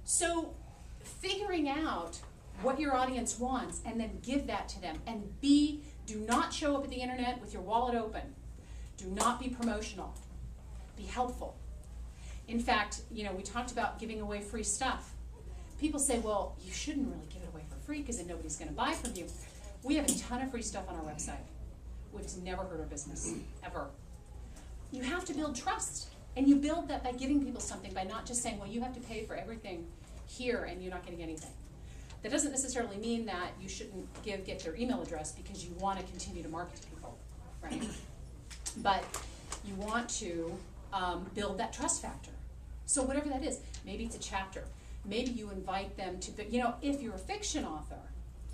So figuring out what your audience wants and then give that to them. And do not show up at the internet with your wallet open. Do not be promotional. Be helpful. In fact, we talked about giving away free stuff. People say, well, you shouldn't really give it away for free because then nobody's going to buy from you. We have a ton of free stuff on our website. We've never hurt our business, ever. You have to build trust. And you build that by giving people something, by not just saying, well, you have to pay for everything here and you're not getting anything. That doesn't necessarily mean that you shouldn't get their email address because you want to continue to market to people, right? But you want to build that trust factor. So whatever that is, maybe it's a chapter. Maybe you invite them to, if you're a fiction author,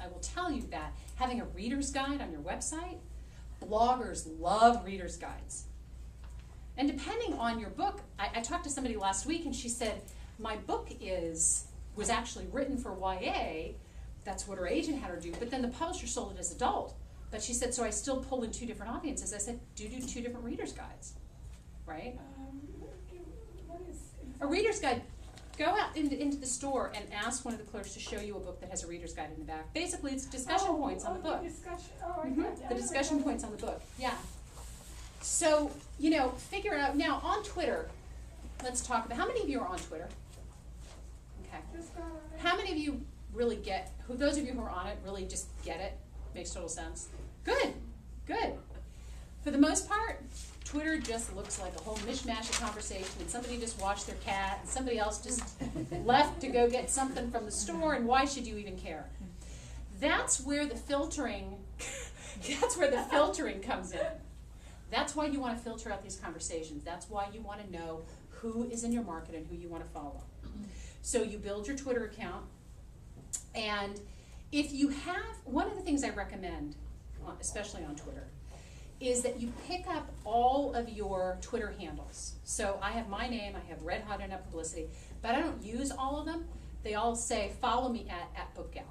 I will tell you that having a reader's guide on your website, bloggers love reader's guides. And depending on your book, I talked to somebody last week and she said, my book was actually written for YA, that's what her agent had her do, but then the publisher sold it as adult. But she said, so I still pull in two different audiences. I said, do two different reader's guides, right? What is a reader's guide, go out into the store and ask one of the clerks to show you a book that has a reader's guide in the back. Basically, it's discussion points on the book. The discussion points on the book, yeah. So, figure out, now on Twitter, let's talk about, how many of you are on Twitter? Okay. How many of you really those of you who are on it really just get it? Makes total sense? Good, good. For the most part, Twitter just looks like a whole mishmash of conversation, and somebody just washed their cat, and somebody else just left to go get something from the store, and why should you even care? That's where the filtering, comes in. That's why you want to filter out these conversations. That's why you want to know who is in your market and who you want to follow. So you build your Twitter account, and if you have, one of the things I recommend, especially on Twitter, is that you pick up all of your Twitter handles. So I have my name, I have Red Hot Internet Publicity, but I don't use all of them. They all say, follow me at BookGal.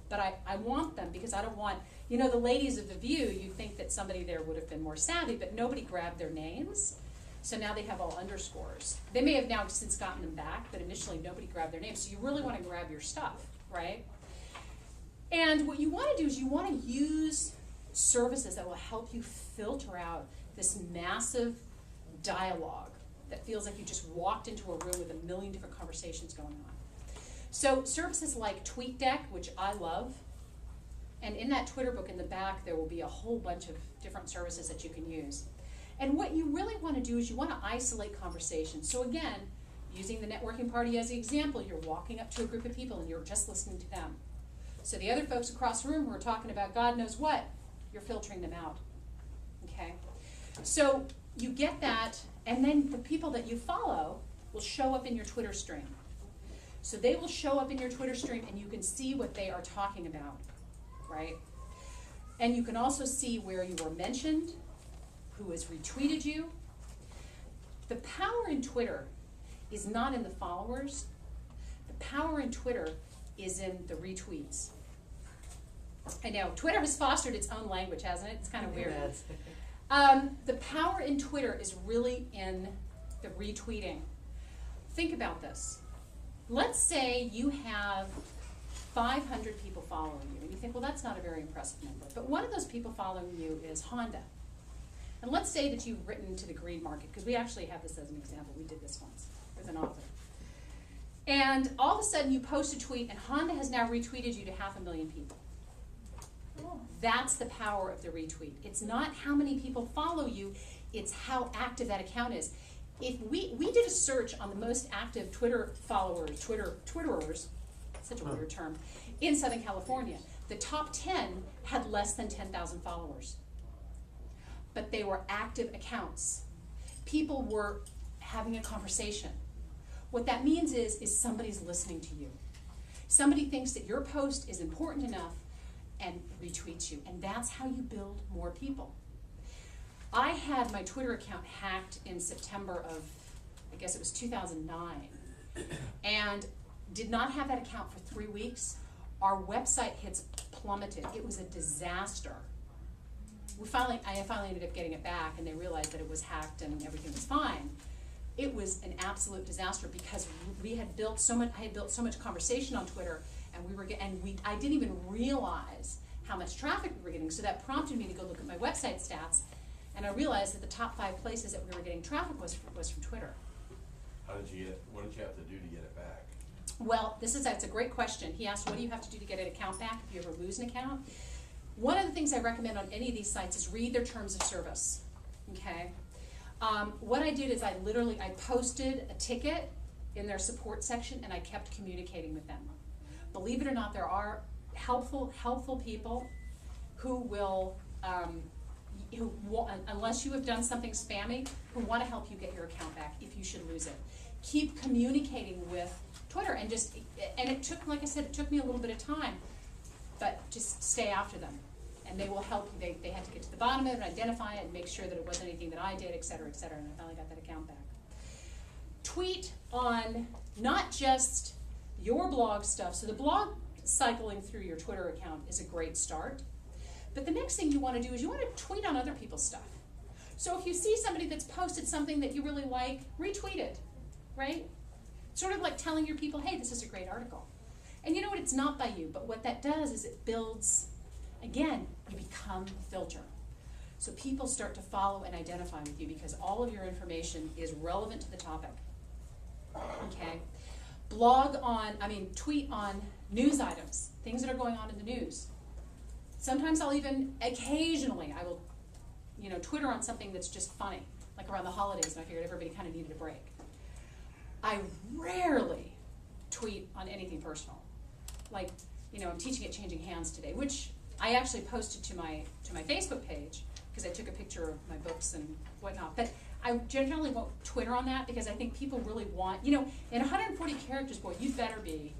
But I want them because I don't want, the ladies of The View, you think that somebody there would have been more savvy, but nobody grabbed their names. So now they have all underscores. They may have now since gotten them back, but initially nobody grabbed their names. So you really want to grab your stuff, right? And what you want to do is you want to use services that will help you filter out this massive dialogue that feels like you just walked into a room with a million different conversations going on. So services like TweetDeck, which I love, and in that Twitter book in the back there will be a whole bunch of different services that you can use. And what you really want to do is you want to isolate conversations. So again, using the networking party as the example, you're walking up to a group of people and you're just listening to them. So the other folks across the room who are talking about God knows what, you're filtering them out, okay? So you get that, and then the people that you follow will show up in your Twitter stream. So they will show up in your Twitter stream and you can see what they are talking about, right? And you can also see where you were mentioned, who has retweeted you. The power in Twitter is not in the followers. The power in Twitter is in the retweets. I know, Twitter has fostered its own language, hasn't it? It's kind of weird. The power in Twitter is really in the retweeting. Think about this. Let's say you have 500 people following you, and you think, well, that's not a very impressive number. But one of those people following you is Honda. And let's say that you've written to the green market, because we actually have this as an example. We did this once with an author. And all of a sudden you post a tweet, and Honda has now retweeted you to 500,000 people. That's the power of the retweet. It's not how many people follow you, it's how active that account is. If we did a search on the most active Twitter followers, Twitterers, such a weird term, in Southern California. The top 10 had less than 10,000 followers. But they were active accounts. People were having a conversation. What that means is somebody's listening to you. Somebody thinks that your post is important enough and retweets you. And that's how you build more people. I had my Twitter account hacked in September of, I guess it was 2009, and did not have that account for 3 weeks. Our website hits plummeted. It was a disaster. I finally ended up getting it back, and they realized that it was hacked and everything was fine. it was an absolute disaster because we had built so much, I had built so much conversation on Twitter, and I didn't even realize how much traffic we were getting, so that prompted me to go look at my website stats, and I realized that the top 5 places that we were getting traffic was from Twitter. What did you have to do to get it back? Well, that's a great question. He asked, what do you have to do to get an account back if you ever lose an account? One of the things I recommend on any of these sites is read their terms of service, okay? What I did is I posted a ticket in their support section, and I kept communicating with them. Believe it or not, there are helpful people who will, unless you have done something spammy, who want to help you get your account back if you should lose it. Keep communicating with Twitter, and it took, like I said, it took me a little bit of time, but just stay after them, and they will help you. They had to get to the bottom of it and identify it and make sure that it wasn't anything that I did, et cetera, and I finally got that account back. Tweet on not just your blog stuff. So the blog cycling through your Twitter account is a great start, but the next thing you want to do is you want to tweet on other people's stuff. So if you see somebody that's posted something that you really like, retweet it, right? Sort of like telling your people, hey, this is a great article. And you know what, it's not by you, but what that does is it builds, again, you become a filter. So people start to follow and identify with you because all of your information is relevant to the topic, okay? Tweet on news items, things that are going on in the news. Sometimes occasionally I will, Twitter on something that's just funny, like around the holidays, and I figured everybody kind of needed a break. I rarely tweet on anything personal. Like, I'm teaching at Changing Hands today, which I actually posted to my Facebook page because I took a picture of my books and whatnot. But I generally won't Twitter on that because I think people really want, in 140 characters, boy, you better be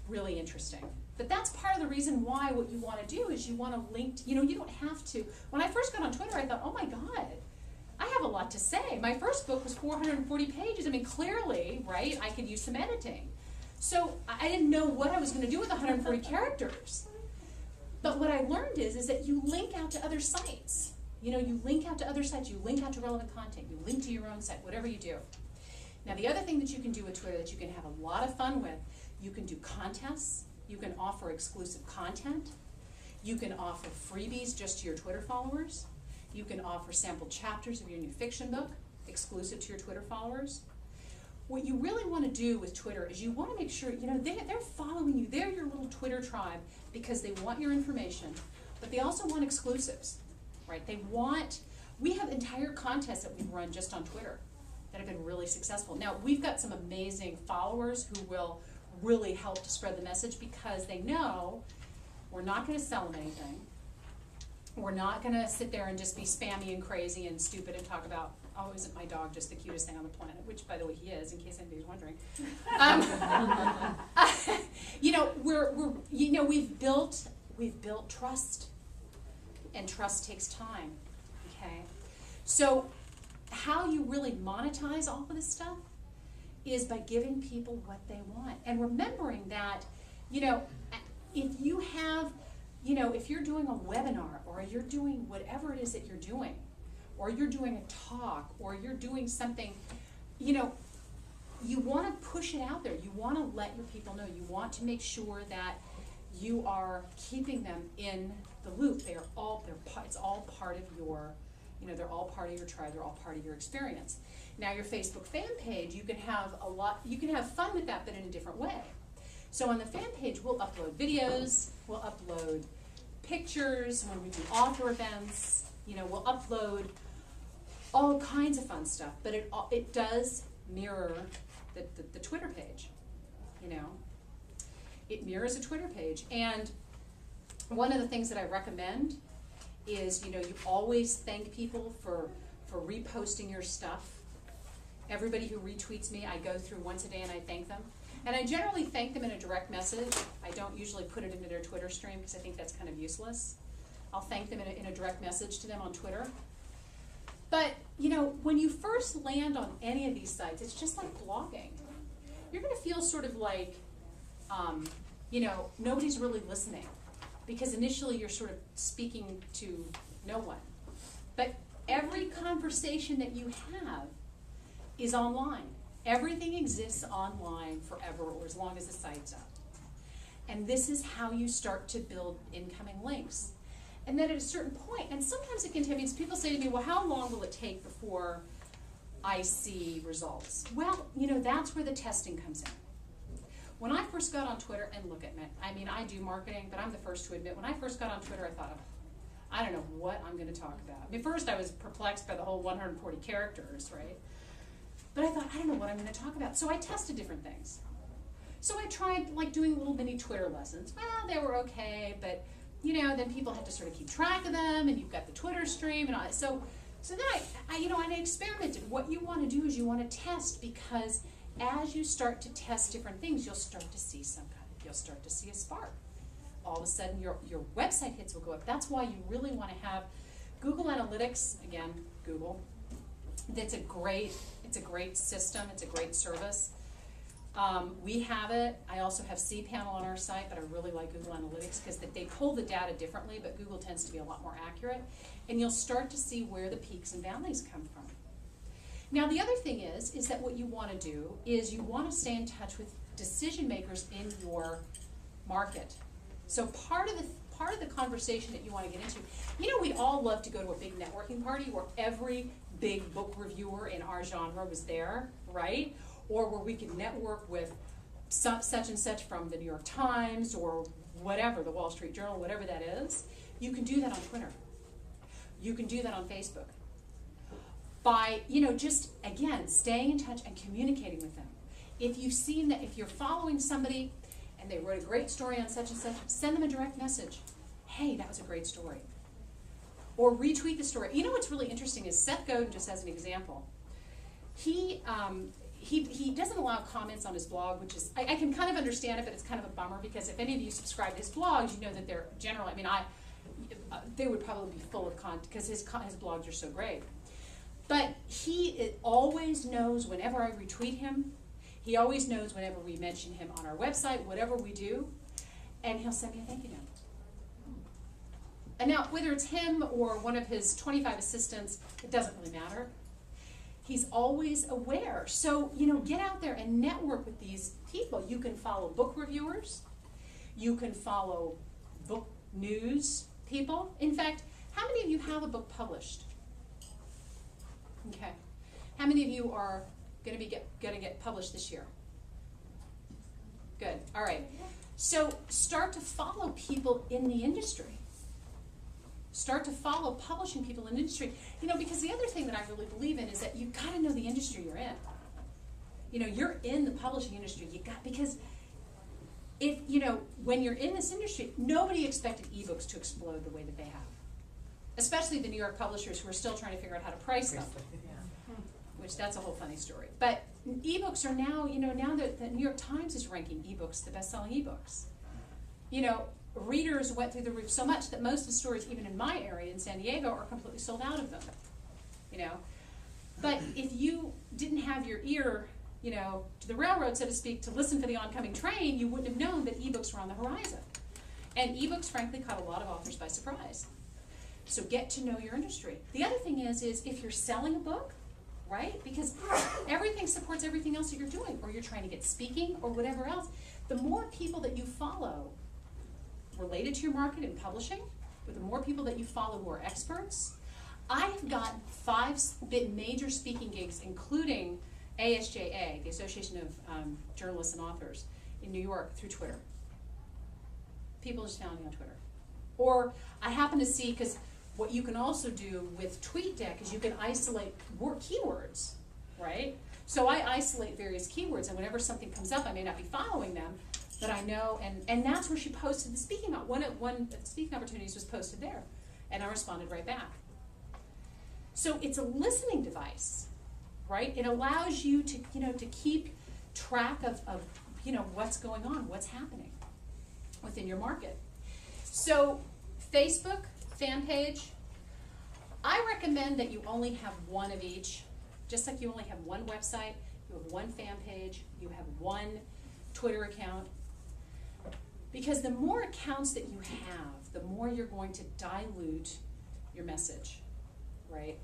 really interesting. But that's part of the reason why what you want to do is you want to link, you don't have to. When I first got on Twitter, I thought, oh my God, I have a lot to say. My first book was 440 pages. Clearly, right, I could use some editing. So I didn't know what I was going to do with 140 characters. But what I learned is that you link out to other sites. You link out to other sites, you link out to relevant content, you link to your own site, whatever you do. Now the other thing that you can do with Twitter that you can have a lot of fun with, you can do contests, you can offer exclusive content, you can offer freebies just to your Twitter followers, you can offer sample chapters of your new fiction book, exclusive to your Twitter followers. What you really want to do with Twitter is you want to make sure, they're following you, they're your little Twitter tribe because they want your information, but they also want exclusives, right? We have entire contests that we've run just on Twitter that have been really successful. Now, we've got some amazing followers who will really help to spread the message because they know we're not going to sell them anything. We're not going to sit there and just be spammy and crazy and stupid and talk about, oh, isn't my dog just the cutest thing on the planet? Which, by the way, he is, in case anybody's wondering. We've built trust, and trust takes time. Okay, so how you really monetize all of this stuff is by giving people what they want, and remembering that, if you have, if you're doing a webinar, or you're doing whatever it is that you're doing, or you're doing a talk, or you're doing something, you want to push it out there. You want to let your people know. You want to make sure that you are keeping them in the loop. It's all part of your, they're all part of your tribe. They're all part of your experience. Now, your Facebook fan page, you can have fun with that, but in a different way. So on the fan page, we'll upload videos, we'll upload pictures when we do author events, we'll upload all kinds of fun stuff, but it does mirror the Twitter page, It mirrors a Twitter page. And one of the things that I recommend is, you always thank people for reposting your stuff. Everybody who retweets me, I go through once a day and I thank them. And I generally thank them in a direct message. I don't usually put it into their Twitter stream because I think that's kind of useless. I'll thank them in a direct message to them on Twitter. But, when you first land on any of these sites, it's just like blogging. You're going to feel sort of like, nobody's really listening. Because initially you're sort of speaking to no one. But every conversation that you have is online. Everything exists online forever, or as long as the site's up. And this is how you start to build incoming links. And then at a certain point, and sometimes it can take, people say to me, well, how long will it take before I see results? Well, you know, that's where the testing comes in. When I first got on Twitter, and look at me, I mean, I do marketing, but I'm the first to admit, when I first got on Twitter, I thought, I don't know what I'm going to talk about. I mean, first I was perplexed by the whole 140 characters, right? But I thought, I don't know what I'm going to talk about. So I tested different things. So I tried like doing little mini Twitter lessons. Well, they were okay, but you know, then people had to sort of keep track of them, and you've got the Twitter stream and all that. So then I experimented. What you want to do is you want to test, because as you start to test different things, you'll start to see you'll start to see a spark. All of a sudden your website hits will go up. That's why you really want to have Google Analytics, again, Google. It's a great system, it's a great service. We have it. I also have cPanel on our site, but I really like Google Analytics because they pull the data differently, but Google tends to be a lot more accurate. And you'll start to see where the peaks and valleys come from. Now the other thing is that what you want to do is you want to stay in touch with decision makers in your market. So part of the conversation that you want to get into, you know, we'd all love to go to a big networking party where every big book reviewer in our genre was there, right? Or where we could network with such and such from the New York Times or whatever, the Wall Street Journal, whatever that is. You can do that on Twitter. You can do that on Facebook. By, you know, just, again, staying in touch and communicating with them. If you've seen that, if you're following somebody and they wrote a great story on such and such, send them a direct message. Hey, that was a great story. Or retweet the story. You know what's really interesting is Seth Godin, just as an example, he doesn't allow comments on his blog, which is, I can kind of understand it, but it's kind of a bummer, because if any of you subscribe to his blogs, you know that they're generally, I mean, they would probably be full of content, because his blogs are so great. But he always knows whenever I retweet him, he always knows whenever we mention him on our website, whatever we do, and he'll send me a thank you note. And now, whether it's him or one of his 25 assistants, it doesn't really matter. He's always aware. So, you know, get out there and network with these people. You can follow book reviewers. You can follow book news people. In fact, how many of you have a book published? Okay. How many of you are going to get published this year? Good. All right. So start to follow people in the industry. Start to follow publishing people in the industry. You know, because the other thing that I really believe in is that you've got to know the industry you're in. You know, you're in the publishing industry. Because if, you know, when you're in this industry, nobody expected ebooks to explode the way that they have. Especially the New York publishers who are still trying to figure out how to price them. Which that's a whole funny story. But ebooks are now, you know, now that the New York Times is ranking ebooks the best-selling ebooks. You know, readers went through the roof so much that most of the stores, even in my area in San Diego, are completely sold out of them. You know, but if you didn't have your ear, you know, to the railroad, so to speak, to listen for the oncoming train, you wouldn't have known that ebooks were on the horizon. And ebooks, frankly, caught a lot of authors by surprise. So get to know your industry. The other thing is if you're selling a book, right? Because everything supports everything else that you're doing, or you're trying to get speaking, or whatever else. The more people that you follow related to your market and publishing, but the more people that you follow who are experts. I've gotten 5 major speaking gigs, including ASJA, the Association of Journalists and Authors in New York, through Twitter. People just found me on Twitter. Or I happen to see, because what you can also do with TweetDeck is you can isolate keywords, right? So I isolate various keywords, and whenever something comes up, I may not be following them, but I know, and that's where she posted the speaking. One of the speaking opportunities was posted there, and I responded right back. So it's a listening device, right? It allows you to, you know, to keep track of you know, what's going on, what's happening within your market. So Facebook fan page, I recommend that you only have one of each. Just like you only have one website, you have one fan page, you have one Twitter account. Because the more accounts that you have, the more you're going to dilute your message, right?